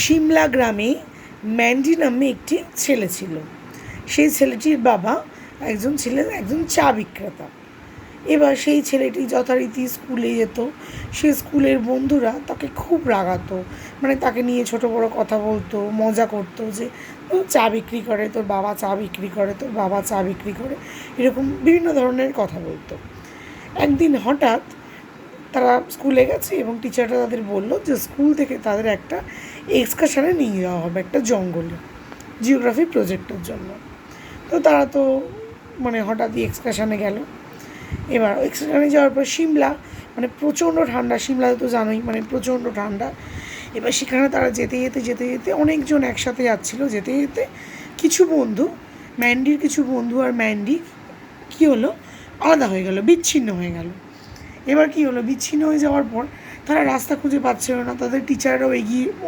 সিমলা গ্রামে ম্যান্ডি নামে একটি ছেলে ছিল। সেই ছেলেটির বাবা একজন চা বিক্রেতা। এবার সেই ছেলেটি যথারীতি স্কুলে যেত। সে স্কুলের বন্ধুরা তাকে খুব রাগাতো, মানে তাকে নিয়ে ছোটো বড়ো কথা বলতো, মজা করতো যে ও চা বিক্রি করে, তোর বাবা চা বিক্রি করে, তোর বাবা চা বিক্রি করে, এরকম বিভিন্ন ধরনের কথা বলতো। একদিন হঠাৎ তারা স্কুলে গেছে এবং টিচাররা তাদের বলল যে স্কুল থেকে তাদের একটা এক্সকারশনে নিয়ে যাওয়া হবে একটা জঙ্গলে, জিওগ্রাফি প্রজেক্টের জন্য। তো তারা তো মানে হঠাৎই এক্সকারশনে গেল। এবার এক্সকারশনে যাওয়ার পর সিমলা, মানে প্রচণ্ড ঠান্ডা, সিমলাতে তো জানোই মানে প্রচণ্ড ঠান্ডা। এবার সেখানে তারা যেতে যেতে যেতে যেতে অনেকজন একসাথে যাচ্ছিলো, যেতে যেতে কিছু বন্ধু, ম্যান্ডির কিছু বন্ধু আর ম্যান্ডি কী হলো, আলাদা হয়ে গেল, বিচ্ছিন্ন হয়ে গেল। এবার কী হলো, বিচ্ছিন্ন হয়ে যাওয়ার পর তারা রাস্তা খুঁজে পাচ্ছিল না। তাদের টিচাররাও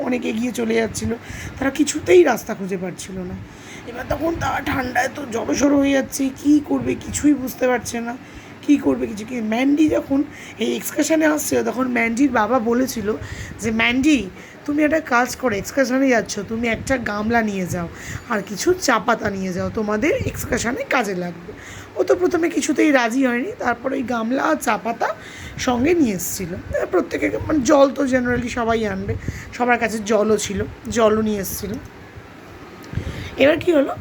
অনেক এগিয়ে চলে যাচ্ছিলো, তারা কিছুতেই রাস্তা খুঁজে পাচ্ছিল না। এবার তখন তারা ঠান্ডায় তো জড়সড় হয়ে যাচ্ছে, কী করবে কিছুই বুঝতে পারছে না, কী করবে কিছু কি। ম্যান্ডি যখন এই এক্সকারশনে আসছিল তখন ম্যান্ডির বাবা বলেছিল যে ম্যান্ডি, তুমি একটা কাজ করো, এক্সকারশনে যাচ্ছ, তুমি একটা গামলা নিয়ে যাও আর কিছু চা পাতা নিয়ে যাও, তোমাদের এক্সকারশনে কাজে লাগবে। ও তো প্রথমে কিছুতেই রাজি হয়নি, তারপর ওই গামলা আর চা পাতা সঙ্গে নিয়ে এসেছিলো। প্রত্যেকে মানে জল তো জেনারেলি সবাই আনবে, সবার কাছে জলও ছিল, জলও নিয়ে এসেছিলো। এবার কী হলো,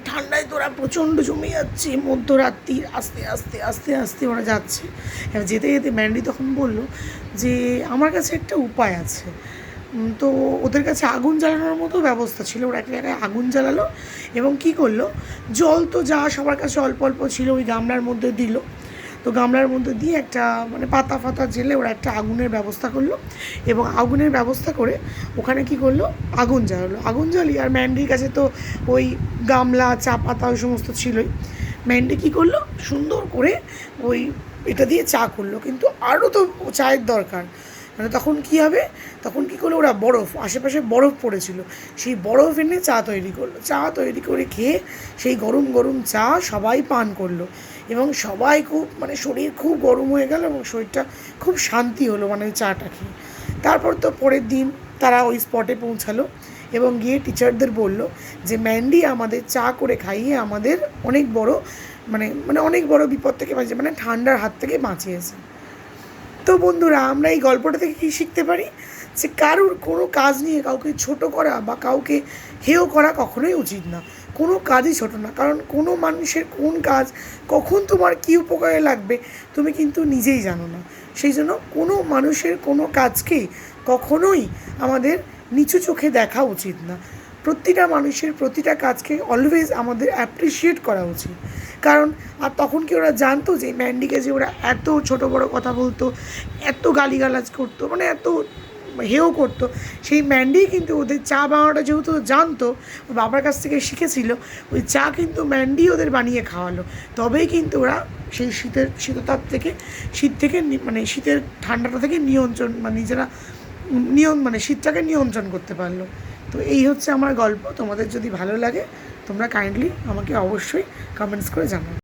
ঠান্ডায় তোরা প্রচণ্ড জমে যাচ্ছে, মধ্যরাত্রির আস্তে আস্তে আস্তে আস্তে ওরা যাচ্ছে। এবার যেতে যেতে ম্যান্ডি তখন বলল যে আমার কাছে একটা উপায় আছে। তো ওদের কাছে আগুন জ্বালানোর মতো ব্যবস্থা ছিল, ওরা একটা জায়গায় আগুন জ্বালালো এবং কী করলো, জল তো যা সবার কাছে অল্প অল্প ছিল ওই গামলার মধ্যে দিল। তো গামলার মধ্যে দিয়ে একটা মানে পাতা ফাতা জেলে ওরা একটা আগুনের ব্যবস্থা করলো এবং আগুনের ব্যবস্থা করে ওখানে কী করলো, আগুন জ্বালালো। আগুন জ্বালিয়ে, আর ম্যান্ডির কাছে তো ওই গামলা চা পাতা ওই সমস্ত ছিলই। ম্যান্ডি কী করলো, সুন্দর করে ওই এটা দিয়ে চা করলো, কিন্তু আরও তো চায়ের দরকার। মানে তখন কী হবে, তখন কী করলো ওরা, বরফ, আশেপাশে বরফ পড়েছিল, সেই বরফ এনে চা তৈরি করলো। চা তৈরি করে খেয়ে সেই গরম গরম চা সবাই পান করলো এবং সবাই খুব মানে শরীর খুব গরম হয়ে গেল এবং শরীরটা খুব শান্তি হলো মানে ওই চাটা খেয়ে। তারপর তো পরের দিন তারা ওই স্পটে পৌঁছালো এবং গিয়ে টিচারদের বলল যে ম্যান্ডি আমাদের চা করে খাইয়ে আমাদের অনেক বড় অনেক বড় বিপদ থেকে বাঁচিয়ে, মানে ঠান্ডার হাত থেকে বাঁচিয়েছে। তো বন্ধুরা, আমরা এই গল্পটা থেকে কী শিখতে পারি, যে কারুর কোনো কাজ নিয়ে কাউকে ছোট করা বা কাউকে হেয় করা কখনোই উচিত না। কোনো কাজই ছোট না, কারণ কোনো মানুষের কোন কাজ কখন তোমার কী উপকারে লাগবে তুমি কিন্তু নিজেই জানো না। সেই জন্য কোনো মানুষের কোনো কাজকেই কখনোই আমাদের নিচু চোখে দেখা উচিত না। প্রতিটা মানুষের প্রতিটা কাজকে অলওয়েজ আমাদের অ্যাপ্রিসিয়েট করা উচিত। কারণ আর তখন কি ওরা জানতো যে ম্যান্ডিকে যে ওরা এত ছোট বড় কথা বলতো, এত গালিগালাজ করতো, মানে এত হেও করতো, সেই ম্যান্ডি কিন্তু ওদের চা বানানোটা যেহেতু জানতো, বাবার কাছ থেকে শিখেছিল, ওই চা কিন্তু ম্যান্ডি ওদের বানিয়ে খাওয়ালো। তবেই কিন্তু ওরা সেই শীততাপ থেকে শীতের ঠান্ডাটা থেকে নিয়ন্ত্রণ নিজেরা শীতটাকে নিয়ন্ত্রণ করতে পারলো। তো এই হচ্ছে আমার গল্প। তোমাদের যদি ভালো লাগে তোমরা কাইন্ডলি আমাকে অবশ্যই কমেন্টস করে জানাও।